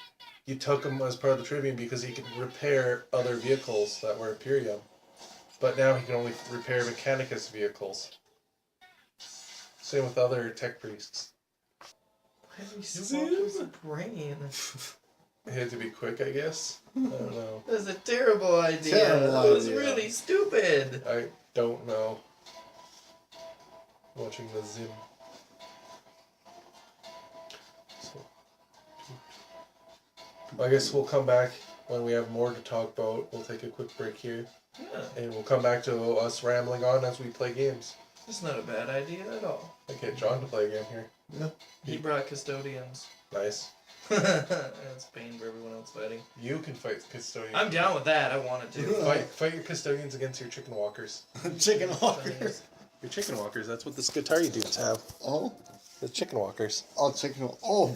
Speaker 1: you took him as part of the Tribune because he could repair other vehicles that were Imperium. But now he can only repair Mechanicus vehicles. Same with other tech priests.
Speaker 4: Why did he swap his brain?
Speaker 1: He had to be quick, I guess. I don't know.
Speaker 4: That's a terrible idea.
Speaker 5: Terrible
Speaker 4: That was
Speaker 5: idea.
Speaker 4: really stupid.
Speaker 1: I don't know. Watching the Zim. So, I guess we'll come back when we have more to talk about. We'll take a quick break here.
Speaker 4: Yeah,
Speaker 1: And we'll come back to us rambling on as we play games.
Speaker 4: that's not a bad idea at all.
Speaker 1: I get John to play a game here.
Speaker 4: He brought custodians.
Speaker 1: Nice.
Speaker 4: That's pain for everyone else fighting.
Speaker 1: You can fight custodians.
Speaker 4: I'm down with that. I wanted to.
Speaker 1: Fight your custodians against your chicken walkers.
Speaker 5: Chicken walkers.
Speaker 1: Your chicken walkers, that's what the Skitarii dudes have.
Speaker 5: Oh.
Speaker 1: The chicken walkers.
Speaker 5: Oh, chicken. Oh.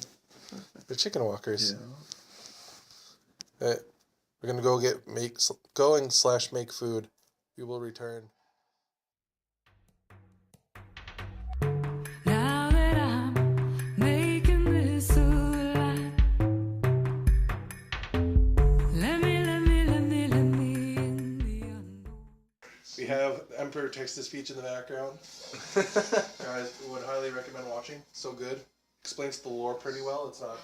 Speaker 1: The chicken walkers.
Speaker 5: Yeah.
Speaker 1: We're gonna go /make food. We will return.
Speaker 3: Now that I'm making this a lie, let me in the unknown.
Speaker 1: We have Emperor text-to-speech in the background. Guys, would highly recommend watching. So good. Explains the lore pretty well. It's not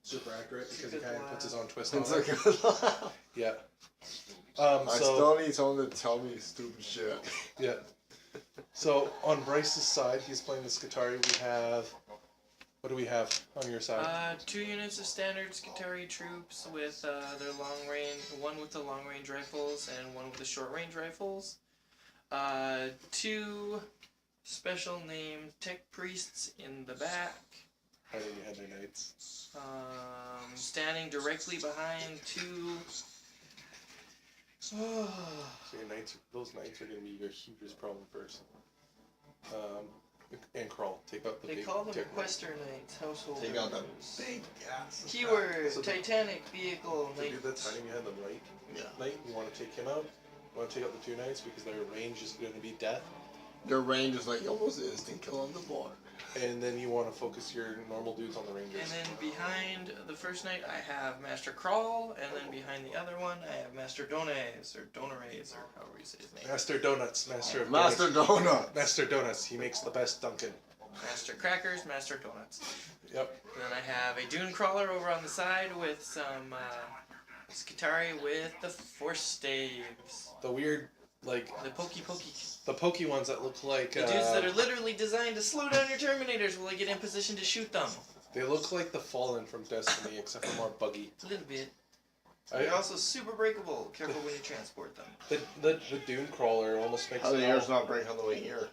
Speaker 1: super accurate because he kind of puts his own twist on
Speaker 5: It's
Speaker 1: it.
Speaker 5: a good laugh.
Speaker 1: Yeah.
Speaker 5: I
Speaker 1: So
Speaker 5: still need someone to tell me stupid shit.
Speaker 1: yeah. So on Bryce's side, he's playing the Skitarii. We have. What do we have on your side?
Speaker 4: 2 units of standard Skitarii troops with their long range, one with the long range rifles and one with the short range rifles. 2 special named tech priests in the back.
Speaker 1: I think you had their knights.
Speaker 4: Standing directly behind 2.
Speaker 1: So your knights, those knights are going to be your hugest problem first. And Crawl, take out the
Speaker 4: They
Speaker 1: big
Speaker 4: call them
Speaker 1: tech
Speaker 4: Quester Knights, household.
Speaker 5: Take out the big ass.
Speaker 4: Keyword,
Speaker 1: So the-
Speaker 4: Titanic vehicle,
Speaker 1: The dude that's
Speaker 4: knight.
Speaker 1: fighting behind the right
Speaker 5: Yeah.
Speaker 1: knight, you want to take him out. You want to take out the 2 knights because their range is going to be death.
Speaker 5: Their range is like almost instant kill on the board.
Speaker 1: And then you want to focus your normal dudes on the rangers.
Speaker 4: And then behind the first knight, I have Master Crawl, and then behind the other one, I have Master Dones, or Donares, or however you say his name.
Speaker 1: Master Donuts, Master of
Speaker 5: Master
Speaker 1: Donuts.
Speaker 5: Donut.
Speaker 1: Master Donuts, he makes the best Dunkin'.
Speaker 4: Master Crackers, Master Donuts.
Speaker 1: Yep.
Speaker 4: And then I have a Dune Crawler over on the side with some Skitarii with the Force Staves.
Speaker 1: The weird, like,
Speaker 4: The Pokey.
Speaker 1: the pokey ones that look like,
Speaker 4: The dudes that are literally designed to slow down your Terminators while I get in position to shoot them.
Speaker 1: they look like the Fallen from Destiny, except for more buggy.
Speaker 4: A little bit.
Speaker 1: I,
Speaker 4: They're also super breakable. Careful when you transport them.
Speaker 1: the Dune Crawler almost makes
Speaker 5: How the
Speaker 1: it
Speaker 5: air's
Speaker 1: all-
Speaker 5: not break on the way here.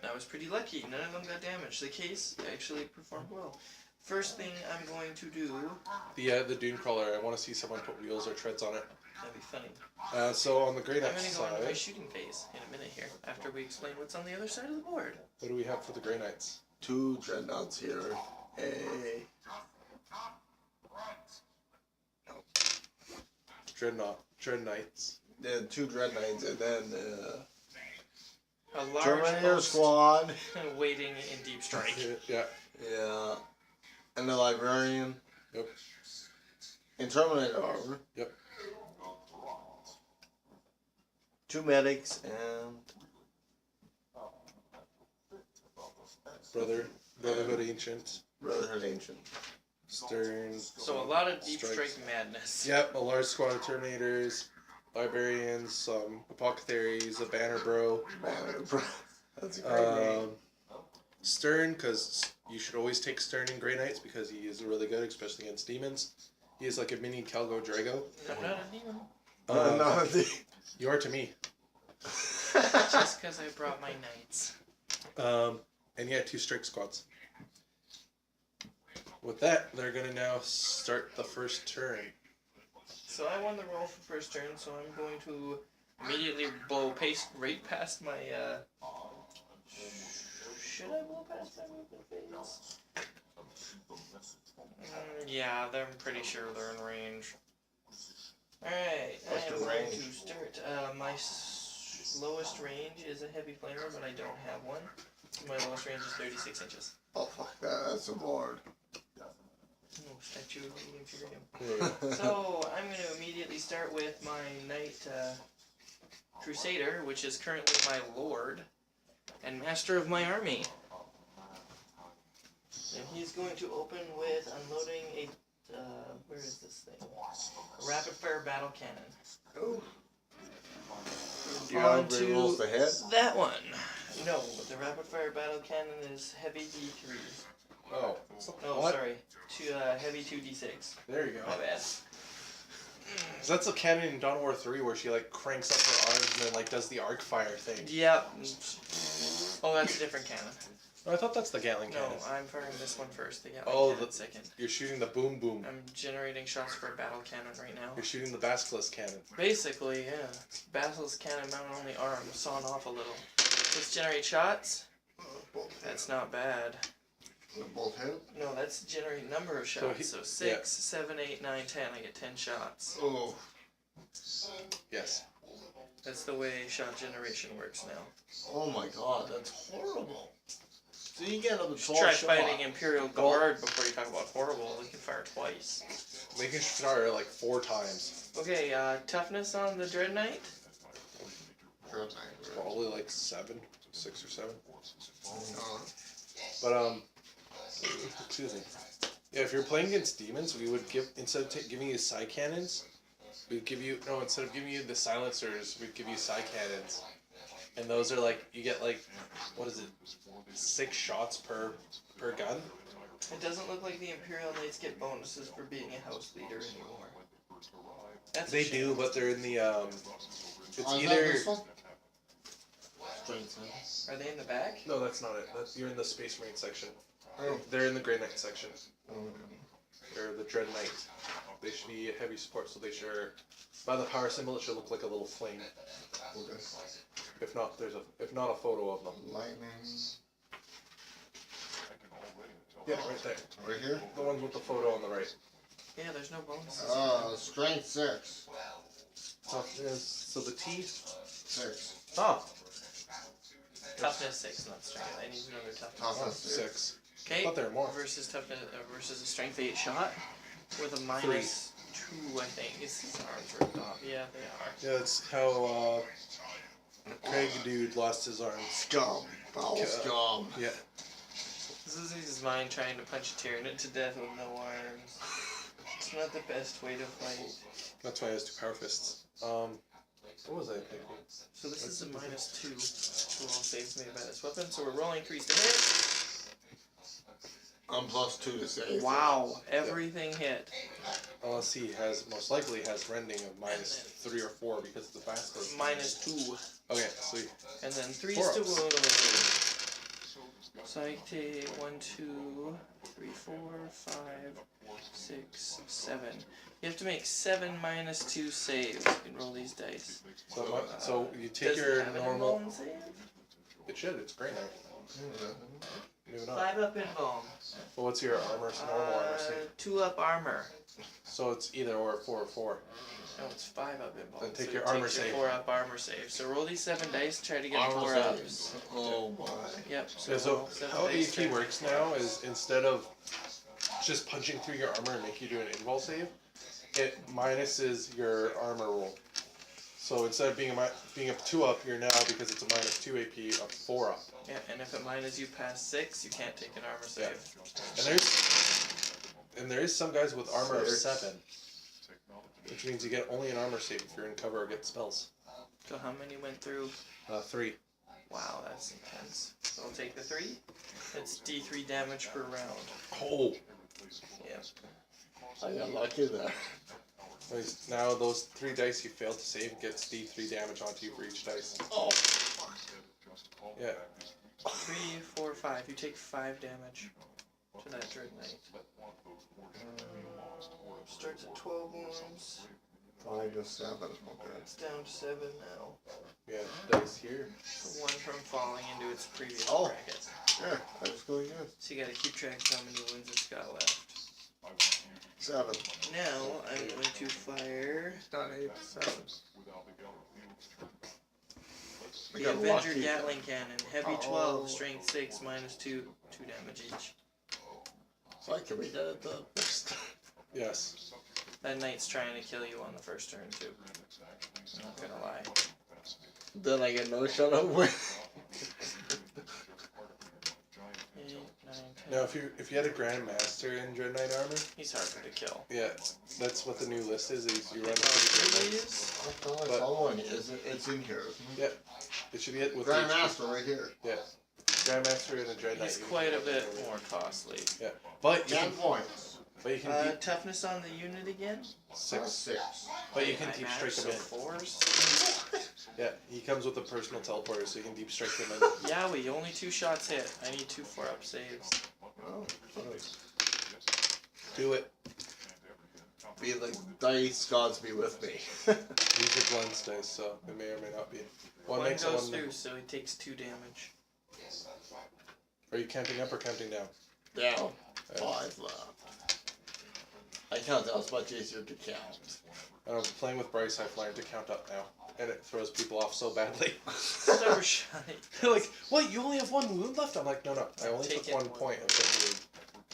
Speaker 4: I was pretty lucky. None of them got damaged. The case actually performed well. First thing I'm going to do...
Speaker 1: the Dune Crawler, I want to see someone put wheels or treads on it.
Speaker 4: That'd be funny.
Speaker 1: So on the Grey
Speaker 4: I'm
Speaker 1: Knights
Speaker 4: going to go into my
Speaker 1: side,
Speaker 4: shooting phase in a minute here, after we explain what's on the other side of the board.
Speaker 1: what do we have for the Grey Knights?
Speaker 5: 2 dreadnoughts here. Hey.
Speaker 1: Dread Knights.
Speaker 5: Then 2 dread knights and then
Speaker 4: A large
Speaker 5: Terminator
Speaker 4: host
Speaker 5: squad.
Speaker 4: waiting in deep strike.
Speaker 1: Yeah.
Speaker 5: Yeah. And the librarian.
Speaker 1: Yep.
Speaker 5: In Terminator armor.
Speaker 1: Yep.
Speaker 5: 2 medics and
Speaker 1: Brotherhood Ancient.
Speaker 5: Brotherhood Ancient.
Speaker 1: Stern.
Speaker 4: So a lot of deep
Speaker 1: Strikes.
Speaker 4: strike madness.
Speaker 1: Yep, a large squad of Terminators, Librarians, some Apothecaries, a Banner Bro.
Speaker 5: That's a great name.
Speaker 1: Stern, because you should always take Stern in Grey Knights because he is really good, especially against demons. He is like a mini Calgo Drago.
Speaker 4: I'm not a demon.
Speaker 5: No,
Speaker 1: You are to me.
Speaker 4: Just because I brought my knights.
Speaker 1: And yeah, 2 strike squads. With that, they're going to now start the first turn.
Speaker 4: So I won the roll for first turn, so I'm going to immediately blow right past my, Should I blow past my movement phase? Yeah, I'm pretty sure they're in range. Alright, I
Speaker 5: What's
Speaker 4: am
Speaker 5: your
Speaker 4: going
Speaker 5: range?
Speaker 4: to start. My lowest range is a heavy flamer, but I don't have one. My lowest range is 36 inches.
Speaker 5: Oh, fuck that. That's a board.
Speaker 4: Oh, Statue of the Imperium.
Speaker 1: There you go.
Speaker 4: So, I'm going to immediately start with my Knight Crusader, which is currently my Lord and Master of my army. And he's going to open with unloading a, where is this thing? A rapid fire battle cannon.
Speaker 5: Oh.
Speaker 4: On
Speaker 5: You have
Speaker 4: to
Speaker 5: rolls the head?
Speaker 4: that one. No, the rapid fire battle cannon is heavy D3.
Speaker 1: Oh.
Speaker 4: Oh,
Speaker 1: What?
Speaker 4: sorry. Heavy 2d6.
Speaker 1: There you go.
Speaker 4: My bad.
Speaker 1: So that's the cannon in Dawn of War 3 where she like cranks up her arms and then like does the arc fire thing.
Speaker 4: Yep. Oh, that's a different cannon.
Speaker 1: Oh, I thought that's the Gatling
Speaker 4: No,
Speaker 1: cannon.
Speaker 4: I'm firing this one first. The Gatling
Speaker 1: Oh,
Speaker 4: cannon
Speaker 1: the-
Speaker 4: second.
Speaker 1: You're shooting the boom boom.
Speaker 4: I'm generating shots for a battle cannon right now.
Speaker 1: You're shooting the Basilisk cannon.
Speaker 4: Basically, yeah. Basilisk cannon mounted on the arm, sawing off a little. Let's generate shots. That's not bad.
Speaker 5: Both hit?
Speaker 4: No, that's generate number of
Speaker 1: So
Speaker 4: shots. So, 6, 7, 8, 9, 10. I get 10 shots.
Speaker 5: Oh.
Speaker 1: Yes.
Speaker 4: That's the way shot generation works now.
Speaker 5: Oh my god, that's horrible. So you get up to 12
Speaker 4: Try
Speaker 5: shots.
Speaker 4: fighting Imperial Guard before you talk about horrible. We can fire twice.
Speaker 1: They can fire like 4 times.
Speaker 4: Okay, toughness on the Dread Knight.
Speaker 1: Probably like 7, 6 or 7.
Speaker 5: Oh,
Speaker 1: But excuse me. Yeah, if you're playing against demons, we would give instead of giving you side cannons, we'd give you instead of giving you the silencers, we'd give you side cannons, and those are like you get like what is it, 6 shots per gun.
Speaker 4: It doesn't look like the Imperial Knights get bonuses for being a house leader anymore. That's a
Speaker 1: They
Speaker 4: shame.
Speaker 1: do, but they're in the it's
Speaker 5: is that
Speaker 1: either
Speaker 5: this one? Strength, huh?
Speaker 4: Are they in the back?
Speaker 1: no, that's not it. You're in the Space Marine section.
Speaker 5: Oh.
Speaker 1: They're in the Grey Knight section.
Speaker 5: Oh.
Speaker 1: They're the Dread Knight. They should be heavy support, so they should. By the power symbol, it should look like a little flame.
Speaker 5: Okay.
Speaker 1: If not a photo of them.
Speaker 5: Lightning.
Speaker 1: Yeah, right there.
Speaker 5: Right here?
Speaker 1: The ones with the photo on the right.
Speaker 4: Yeah, there's no bonuses.
Speaker 5: Strength 6.
Speaker 1: So the T.
Speaker 5: 6.
Speaker 1: Ah,
Speaker 4: Toughness 6, not strength. I need another toughness.
Speaker 5: Toughness
Speaker 1: 6.
Speaker 4: Okay.
Speaker 1: Thought there were more.
Speaker 4: Versus toughness versus a strength 8 shot with a minus 2, I think. Is his arms ripped off? Yeah, they are.
Speaker 1: Yeah, that's how Craig dude lost his arms.
Speaker 5: Scum. Foul scum.
Speaker 1: Yeah.
Speaker 4: This is his mind trying to punch a Tyranid to death with no arms. It's not the best way to fight.
Speaker 1: That's why he has 2 power fists. What was I thinking?
Speaker 4: So this is a minus 2 to all saves made by this weapon. So we're rolling 3s to hit.
Speaker 5: I'm plus 2 to save.
Speaker 4: Wow, everything hit.
Speaker 1: Unless he most likely has rending of minus 3 or 4 because it's a basilisk.
Speaker 4: Minus 2.
Speaker 1: Okay, sweet.
Speaker 4: And then 3s
Speaker 1: 4
Speaker 4: to
Speaker 1: ups.
Speaker 4: wound. So I take 1, 2, 3, 4, 5, 6, 7. You have to make 7 minus 2 saves. You can roll these dice.
Speaker 1: So you take
Speaker 4: Does
Speaker 1: your
Speaker 4: it have an
Speaker 1: normal.
Speaker 4: embalm save?
Speaker 1: It should. It's Grey Knight. Moving on.
Speaker 4: 5 up embalm.
Speaker 1: Well, what's your armor? Normal armor save.
Speaker 4: 2 up armor.
Speaker 1: So it's either or 4 or 4.
Speaker 4: No, it's 5 up embalm.
Speaker 1: Then take
Speaker 4: so
Speaker 1: your
Speaker 4: it
Speaker 1: armor
Speaker 4: takes your
Speaker 1: save.
Speaker 4: 4 up armor save. So roll these 7 dice. Try to get
Speaker 5: Armor
Speaker 4: 4
Speaker 5: saves.
Speaker 4: ups.
Speaker 5: Oh my.
Speaker 4: Yep.
Speaker 1: Yeah, so
Speaker 4: roll 7
Speaker 1: how
Speaker 4: dice, try
Speaker 1: AP
Speaker 4: to
Speaker 1: works now is instead of just punching through your armor and make you do an invul save, it minuses your armor roll. So instead of being a 2 up, you're now, because it's a minus 2 AP, a 4 up.
Speaker 4: Yeah, and if it minus you past 6, you can't take an armor save.
Speaker 1: And there is some guys with armor of 7, which means you get only an armor save if you're in cover or get spells.
Speaker 4: So how many went through?
Speaker 1: 3.
Speaker 4: Wow, that's intense. So I'll take the 3. It's D3 damage per round.
Speaker 1: Oh!
Speaker 4: Yeah.
Speaker 5: I got lucky there.
Speaker 1: Now those 3 dice you failed to save gets D3 damage onto you for each dice.
Speaker 5: Oh.
Speaker 1: Yeah.
Speaker 4: 3, 4, 5. You take 5 damage to that Dread Knight. Starts at 12 wounds.
Speaker 5: 5 to 7. Okay.
Speaker 4: It's down to 7 now.
Speaker 1: Yeah, dice here.
Speaker 4: So 1 from falling into its previous
Speaker 5: Oh.
Speaker 4: bracket.
Speaker 5: Yeah, I just go again.
Speaker 4: So you gotta keep track of how many wounds it's got left.
Speaker 5: 7.
Speaker 4: Now I'm going to fire
Speaker 5: Not 8, 7. I
Speaker 4: the
Speaker 5: got
Speaker 4: Avenger
Speaker 5: lucky.
Speaker 4: Gatling Cannon. Heavy
Speaker 5: Oh.
Speaker 4: 12, strength 6, minus 2, 2 damage each.
Speaker 5: So I can read that at the first.
Speaker 1: Yes.
Speaker 4: That knight's trying to kill you on the first turn too. I'm not gonna lie.
Speaker 5: Then I get no shut up with.
Speaker 4: 8, 9, 10.
Speaker 1: Now, if you had a Grandmaster in Dread Knight armor,
Speaker 4: He's harder to kill.
Speaker 1: yeah, that's what the new list is you run
Speaker 4: Oh,
Speaker 1: three Dread
Speaker 4: three of
Speaker 1: Knights.
Speaker 4: these?
Speaker 5: I thought I
Speaker 1: But-
Speaker 5: saw one. It's in here, isn't it?
Speaker 1: Yeah, it should be it with
Speaker 5: Grandmaster right here.
Speaker 1: Yeah, Grandmaster and a Dread Knight.
Speaker 4: He's quite a bit more costly.
Speaker 1: Yeah, but you
Speaker 5: 10
Speaker 1: can,
Speaker 5: points.
Speaker 1: but you can deep,
Speaker 4: Toughness on the unit again?
Speaker 1: 6,
Speaker 5: 6.
Speaker 1: but you can
Speaker 4: I
Speaker 1: deep
Speaker 4: match,
Speaker 1: strike him
Speaker 4: so
Speaker 1: in.
Speaker 4: 4s?
Speaker 1: Yeah, he comes with a personal teleporter, so you can deep strike him in.
Speaker 4: Yeah, we only 2 shots hit. I need 2 4-up saves.
Speaker 5: Oh, sorry.
Speaker 1: Do it.
Speaker 5: Be the dice gods be with me.
Speaker 1: These are Glenn's dice, so it may or may not be. One
Speaker 4: One
Speaker 1: makes
Speaker 4: goes
Speaker 1: one.
Speaker 4: through, so he takes 2 damage.
Speaker 1: Are you counting up or counting down?
Speaker 5: Down. 5 left. I count that was much easier to count.
Speaker 1: I don't know, playing with Bryce, I've learned to count up now, and it throws people off so badly.
Speaker 4: Stubber shot.
Speaker 1: They're like, what, you only have 1 wound left? I'm like, no, I only
Speaker 4: Take
Speaker 1: took
Speaker 4: it.
Speaker 1: 1 point of the wound.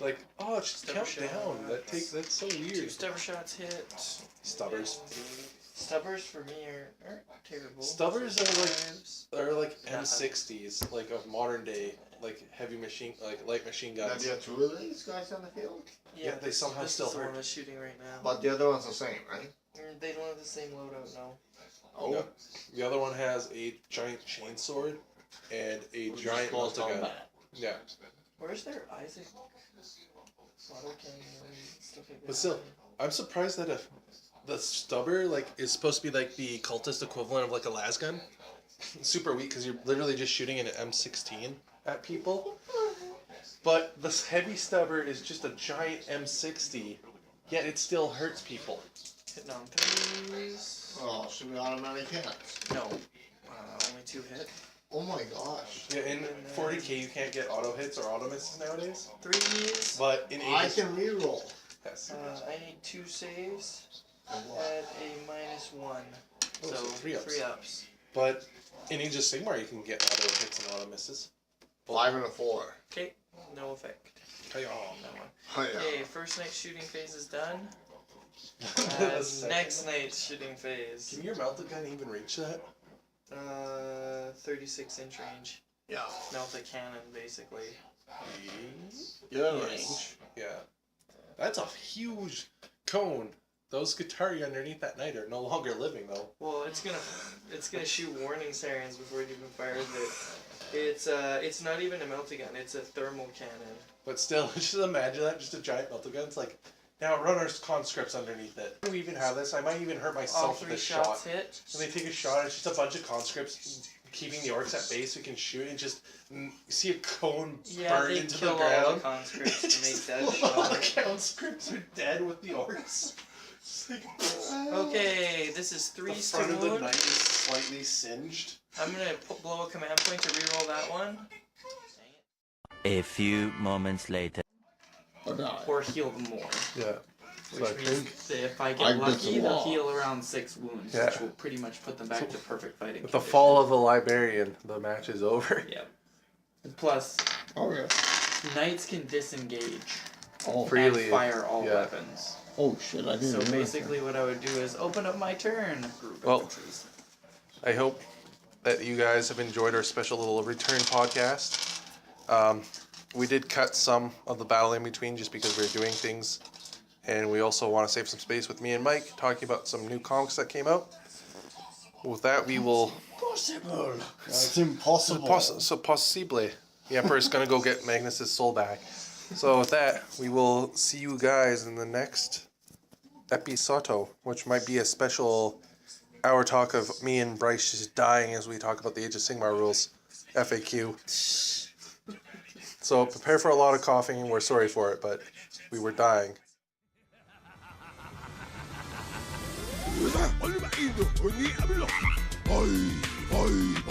Speaker 1: Like, oh, just
Speaker 4: Stubber
Speaker 1: count down.
Speaker 4: shots.
Speaker 1: That's so
Speaker 4: 2
Speaker 1: weird.
Speaker 4: stubber shots hit.
Speaker 1: Stubbers.
Speaker 4: Stubbers for me aren't terrible.
Speaker 1: Stubbers are like
Speaker 4: Fives.
Speaker 1: they're like
Speaker 4: Yeah.
Speaker 1: M60s, like of modern day, like heavy machine, like light machine
Speaker 5: Have
Speaker 1: guns.
Speaker 5: you had 2 of these guys on the field?
Speaker 1: Yeah, they somehow
Speaker 4: this
Speaker 1: still
Speaker 4: is the one
Speaker 1: hurt.
Speaker 4: that's shooting right now.
Speaker 5: But the other one's the same, right?
Speaker 4: They don't have the same loadout, no.
Speaker 5: Oh.
Speaker 1: No. The other one has a giant chainsword and a giant
Speaker 5: close
Speaker 1: multi-gun.
Speaker 5: combat.
Speaker 1: Yeah,
Speaker 4: Where's their Isaac? Auto cannon and stuff like that.
Speaker 1: but still, I'm surprised that the stubber like is supposed to be like the cultist equivalent of like a las gun. Super weak because you're literally just shooting an M16 at people. But this heavy stubber is just a giant M60, yet it still hurts people.
Speaker 4: Hitting on 3s.
Speaker 5: Oh, should we automatic hits?
Speaker 4: No. Only 2 hit.
Speaker 5: Oh my gosh.
Speaker 1: Yeah, in 40k you can't get auto hits or auto misses nowadays.
Speaker 4: 3s.
Speaker 1: But in
Speaker 5: I
Speaker 1: 80,
Speaker 5: can reroll.
Speaker 1: yes.
Speaker 4: I need 2 saves
Speaker 5: For what?
Speaker 4: at a -1.
Speaker 1: Oh,
Speaker 4: So
Speaker 1: so 3 ups.
Speaker 4: 3 ups.
Speaker 1: But in Age of Sigmar you can get auto hits and auto misses.
Speaker 5: 5 and a 4.
Speaker 4: Okay, no effect.
Speaker 1: Hey,
Speaker 4: That one.
Speaker 5: Oh yeah.
Speaker 4: Okay, first night's shooting phase is done.
Speaker 1: The second
Speaker 4: Next
Speaker 1: one?
Speaker 4: night's shooting phase.
Speaker 1: Can your melted gun even reach that?
Speaker 4: 36-inch range.
Speaker 5: Yeah.
Speaker 4: Melt a cannon, basically.
Speaker 5: You're in
Speaker 4: Yes.
Speaker 5: range.
Speaker 1: Yeah. That's a huge cone. Those Guitari underneath that knight are no longer living though.
Speaker 4: Well, it's gonna shoot warning sirens before it even fires it. It's not even a melty gun. It's a thermal cannon.
Speaker 1: But still, just imagine that, just a giant melted gun. It's like, now runners conscripts underneath it. Do we even have this? I might even hurt
Speaker 4: All
Speaker 1: myself with
Speaker 4: 3
Speaker 1: this
Speaker 4: shots
Speaker 1: shot.
Speaker 4: hit.
Speaker 1: When they take a shot, it's just a bunch of conscripts keeping the orcs at base who can shoot and just see a cone
Speaker 4: Yeah,
Speaker 1: burn
Speaker 4: they
Speaker 1: into
Speaker 4: kill
Speaker 1: the
Speaker 4: all the
Speaker 1: ground.
Speaker 4: conscripts to make
Speaker 1: Just
Speaker 4: that
Speaker 1: all the
Speaker 4: shot.
Speaker 1: conscripts are dead with the orcs. It's like,
Speaker 4: Okay, this is
Speaker 1: the
Speaker 4: 3
Speaker 1: front
Speaker 4: to
Speaker 1: of the
Speaker 4: wound.
Speaker 1: knight is slightly singed.
Speaker 4: I'm gonna blow a command point to reroll that one.
Speaker 6: A few moments later.
Speaker 5: Or not.
Speaker 4: Or heal them more.
Speaker 1: Yeah.
Speaker 4: Which means that if I
Speaker 5: I
Speaker 4: get
Speaker 5: did
Speaker 4: lucky,
Speaker 5: some
Speaker 4: they'll
Speaker 5: law.
Speaker 4: heal around 6 wounds,
Speaker 1: Yeah.
Speaker 4: which will pretty much put them back to perfect fighting.
Speaker 1: With the
Speaker 4: condition.
Speaker 1: fall of the Librarian, the match is over.
Speaker 4: Yep. Plus,
Speaker 5: Okay.
Speaker 4: knights can disengage
Speaker 5: Oh.
Speaker 1: Freely.
Speaker 4: and fire all
Speaker 1: yeah.
Speaker 4: weapons.
Speaker 5: Oh shit! I didn't.
Speaker 4: So
Speaker 5: realize
Speaker 4: basically, what I would do is open up my turn. Group
Speaker 1: Well,
Speaker 4: infantries.
Speaker 1: I hope that you guys have enjoyed our special little return podcast. We did cut some of the battle in between just because we were doing things. And we also want to save some space with me and Mike talking about some new comics that came out. With that, we will...
Speaker 5: Impossible. It's impossible.
Speaker 1: Possibly. The Emperor's going to go get Magnus's soul back. So with that, we will see you guys in the next episodio, which might be a special hour talk of me and Bryce just dying as we talk about the Age of Sigmar rules. FAQ. So prepare for a lot of coughing, and we're sorry for it, but we were dying.
Speaker 7: Ay, ay. Ay,